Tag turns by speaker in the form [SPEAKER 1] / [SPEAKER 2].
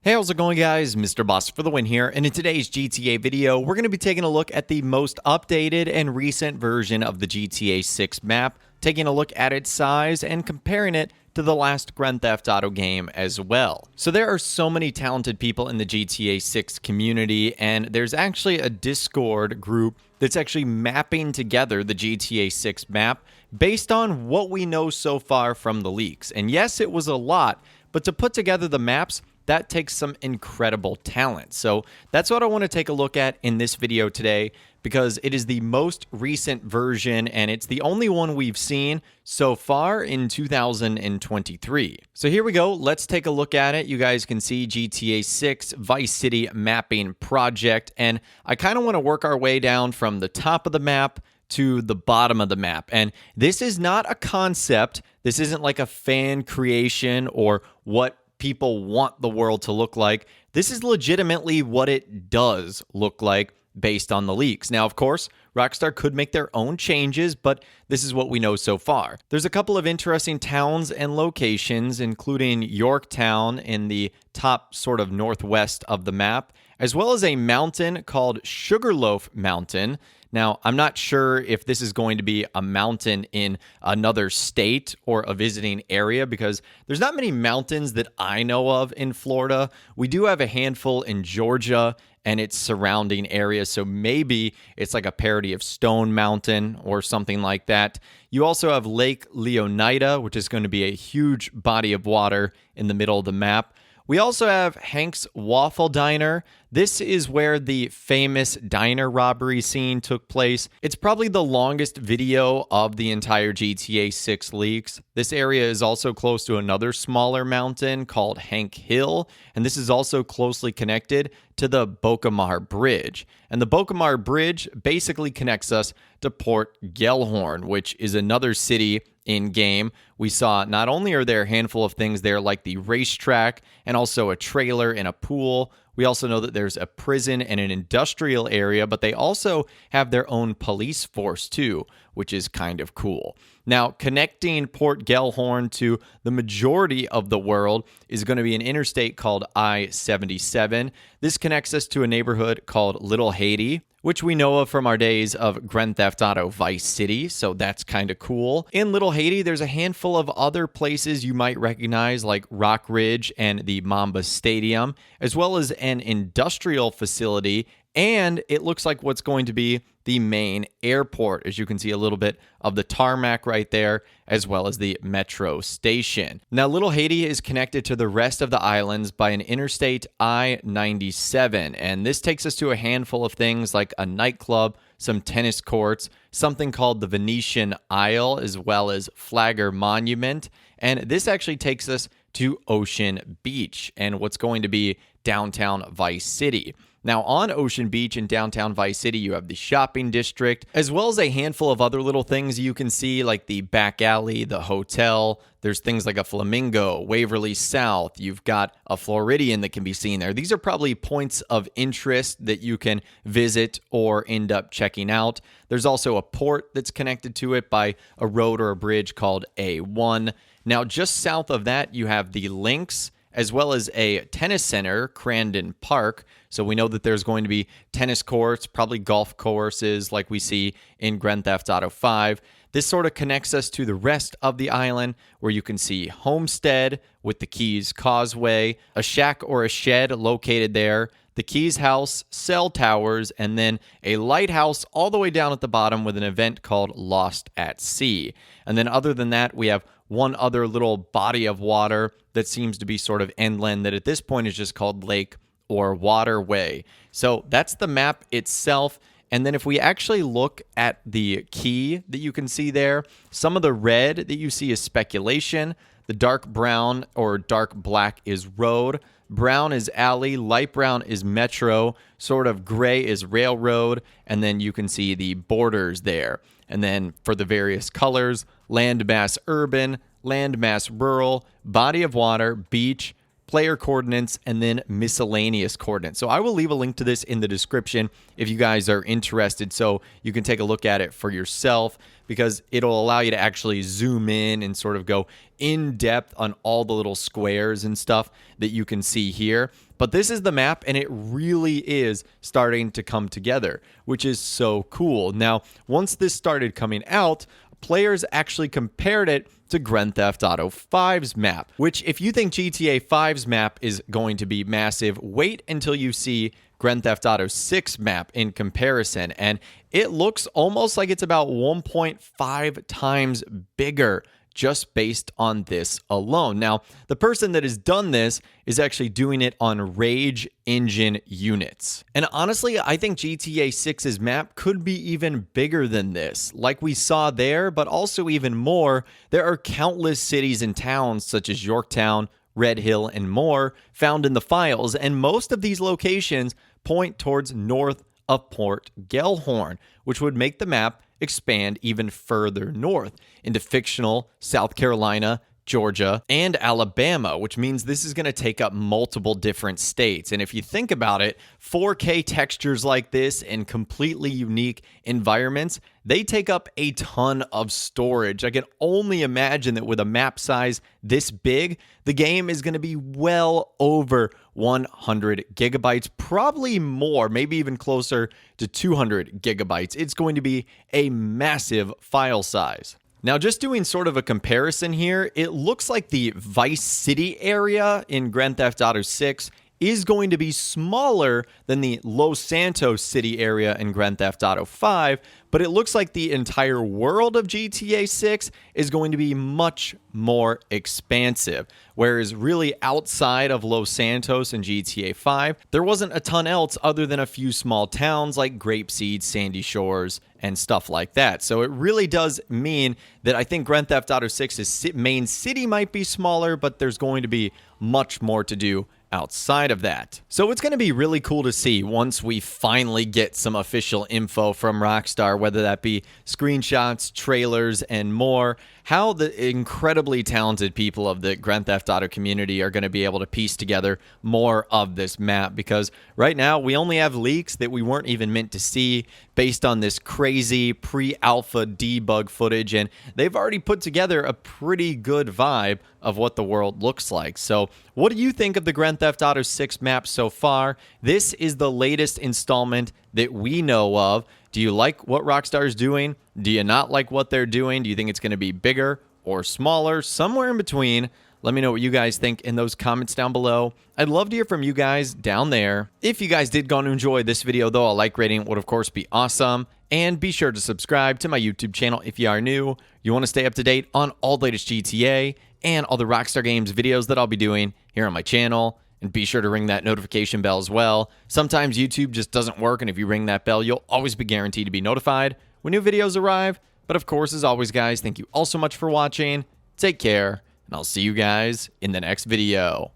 [SPEAKER 1] Hey, how's it going, guys? Mr. Boss for the win here, and in today's GTA video, we're going to be taking a look at the most updated and recent version of the GTA 6 map, taking a look at its size and comparing it to the last Grand Theft Auto game as well. So there are so many talented people in the GTA 6 community, and there's actually a Discord group that's actually mapping together the GTA 6 map based on what we know so far from the leaks. And yes, it was a lot, but to put together the maps, that takes some incredible talent. So that's what I want to take a look at in this video today, because it is the most recent version and it's the only one we've seen so far in 2023. So here we go. Let's take a look at it. You guys can see GTA 6 Vice City mapping project, and I kind of want to work our way down from the top of the map to the bottom of the map. And this is not a concept. This isn't like a fan creation or what people want the world to look like. This is legitimately what it does look like based on the leaks. Now, of course, Rockstar could make their own changes, but this is what we know so far. There's a couple of interesting towns and locations, including Yorktown in the top sort of northwest of the map, as well as a mountain called Sugarloaf Mountain. Now, I'm not sure if this is going to be a mountain in another state or a visiting area, because there's not many mountains that I know of in Florida. We do have a handful in Georgia and its surrounding areas, so maybe it's like a parody of Stone Mountain or something like that. You also have Lake Leonida, which is going to be a huge body of water in the middle of the map. We also have Hank's Waffle Diner. This is where the famous diner robbery scene took place. It's probably the longest video of the entire GTA 6 leaks. This area is also close to another smaller mountain called Hank Hill, and this is also closely connected to the Bocamar Bridge. And the Bocamar Bridge basically connects us to Port Gellhorn, which is another city in game. We saw not only are there a handful of things there like the racetrack and also a trailer and a pool, we also know that there's a prison and an industrial area, but they also have their own police force too, which is kind of cool. Now, connecting Port Gellhorn to the majority of the world is going to be an interstate called I-77. This connects us to a neighborhood called Little Haiti, which we know of from our days of Grand Theft Auto Vice City, so that's kind of cool. In Little Haiti, there's a handful of other places you might recognize, like Rock Ridge and the Mamba Stadium, as well as an industrial facility, and it looks like what's going to be the main airport, as you can see a little bit of the tarmac right there, as well as the metro station. Now, Little Haiti is connected to the rest of the islands by an interstate I-97, and this takes us to a handful of things like a nightclub, some tennis courts, something called the Venetian Isle, as well as Flagger Monument, and this actually takes us to Ocean Beach and what's going to be downtown Vice City. Now, on Ocean Beach in downtown Vice City, you have the shopping district, as well as a handful of other little things you can see, like the back alley, the hotel. There's things like a Flamingo, Waverly South. You've got a Floridian that can be seen there. These are probably points of interest that you can visit or end up checking out. There's also a port that's connected to it by a road or a bridge called A1. Now, just south of that, you have the Links, as well as a tennis center, Crandon Park. So we know that there's going to be tennis courts, probably golf courses like we see in Grand Theft Auto 5. This sort of connects us to the rest of the island, where you can see Homestead with the Keys Causeway, a shack or a shed located there, the Keys House, cell towers, and then a lighthouse all the way down at the bottom with an event called Lost at Sea. And then other than that, we have one other little body of water that seems to be sort of inland that at this point is just called Lake or Waterway. So that's the map itself. And then if we actually look at the key that you can see there, some of the red that you see is speculation. The dark brown or dark black is road. Brown is alley. Light brown is metro. Sort of gray is railroad. And then you can see the borders there. And then for the various colors, landmass urban, landmass rural, body of water, beach, player coordinates, and then miscellaneous coordinates. So I will leave a link to this in the description if you guys are interested, so you can take a look at it for yourself, because it'll allow you to actually zoom in and sort of go in depth on all the little squares and stuff that you can see here. But this is the map, and it really is starting to come together, which is so cool. Now, once this started coming out, players actually compared it to Grand Theft Auto 5's map, which if you think GTA 5's map is going to be massive, wait until you see Grand Theft Auto 6 map in comparison. And it looks almost like it's about 1.5 times bigger just based on this alone. Now, the person that has done this is actually doing it on Rage Engine units. And honestly, I think GTA 6's map could be even bigger than this. Like we saw there, but also even more, there are countless cities and towns such as Yorktown, Red Hill, and more found in the files, and most of these locations point towards north of Port Gellhorn, which would make the map expand even further north into fictional South Carolina, Georgia, and Alabama, which means this is going to take up multiple different states. And if you think about it, 4K textures like this in completely unique environments, they take up a ton of storage. I can only imagine that with a map size this big, the game is going to be well over 100 gigabytes, probably more, maybe even closer to 200 gigabytes. It's going to be a massive file size. Now, just doing sort of a comparison here, it looks like the Vice City area in Grand Theft Auto 6 is going to be smaller than the Los Santos City area in Grand Theft Auto 5, but it looks like the entire world of GTA 6 is going to be much more expansive. Whereas really outside of Los Santos and GTA 5, there wasn't a ton else other than a few small towns like Grapeseed, Sandy Shores, and stuff like that. So it really does mean that I think Grand Theft Auto 6's main city might be smaller, but there's going to be much more to do outside of that. So it's going to be really cool to see once we finally get some official info from Rockstar, whether that be screenshots, trailers, and more, how the incredibly talented people of the Grand Theft Auto community are going to be able to piece together more of this map, because right now we only have leaks that we weren't even meant to see based on this crazy pre-alpha debug footage, and they've already put together a pretty good vibe of what the world looks like. So what do you think of the Grand Theft Auto 6 map so far? This is the latest installment that we know of. Do you like what Rockstar is doing? Do you not like what they're doing? Do you think it's going to be bigger or smaller? Somewhere in between. Let me know what you guys think in those comments down below. I'd love to hear from you guys down there. If you guys did go and enjoy this video, though, a like rating would, of course, be awesome. And be sure to subscribe to my YouTube channel if you are new. You want to stay up to date on all the latest GTA and all the Rockstar Games videos that I'll be doing here on my channel. And be sure to ring that notification bell as well. Sometimes YouTube just doesn't work, and if you ring that bell, you'll always be guaranteed to be notified when new videos arrive. But of course, as always, guys, thank you all so much for watching. Take care, and I'll see you guys in the next video.